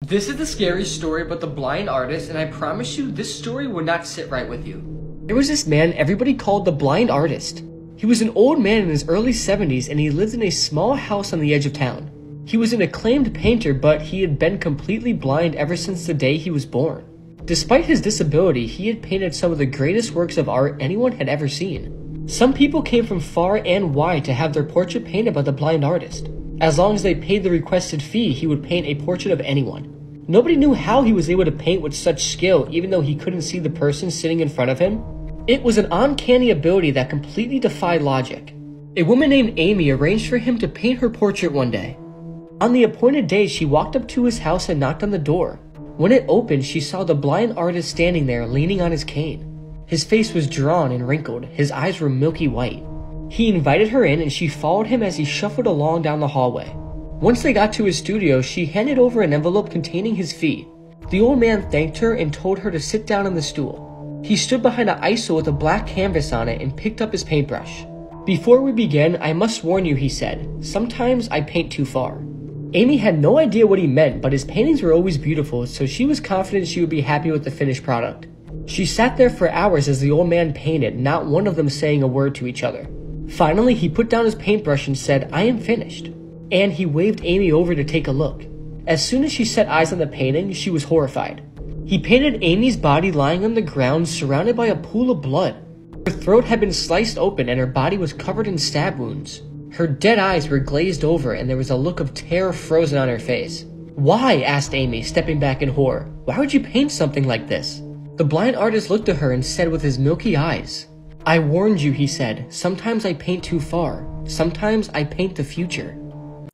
This is the scary story about the blind artist, and I promise you this story will not sit right with you. There was this man everybody called the blind artist. He was an old man in his early 70s and he lived in a small house on the edge of town. He was an acclaimed painter, but he had been completely blind ever since the day he was born. Despite his disability, he had painted some of the greatest works of art anyone had ever seen. Some people came from far and wide to have their portrait painted by the blind artist. As long as they paid the requested fee, he would paint a portrait of anyone. Nobody knew how he was able to paint with such skill even though he couldn't see the person sitting in front of him. It was an uncanny ability that completely defied logic. A woman named Amy arranged for him to paint her portrait one day. On the appointed day, she walked up to his house and knocked on the door. When it opened, she saw the blind artist standing there leaning on his cane. His face was drawn and wrinkled, his eyes were milky white. He invited her in and she followed him as he shuffled along down the hallway. Once they got to his studio, she handed over an envelope containing his fee. The old man thanked her and told her to sit down on the stool. He stood behind an easel with a black canvas on it and picked up his paintbrush. "Before we begin, I must warn you," he said. "Sometimes I paint too far." Amy had no idea what he meant, but his paintings were always beautiful, so she was confident she would be happy with the finished product. She sat there for hours as the old man painted, not one of them saying a word to each other. Finally, he put down his paintbrush and said, "I am finished." And he waved Amy over to take a look. As soon as she set eyes on the painting, she was horrified. He painted Amy's body lying on the ground surrounded by a pool of blood. Her throat had been sliced open and her body was covered in stab wounds. Her dead eyes were glazed over and there was a look of terror frozen on her face. "Why?" asked Amy, stepping back in horror. "Why would you paint something like this?" The blind artist looked at her and said with his milky eyes, "I warned you," he said. "Sometimes I paint too far. Sometimes I paint the future."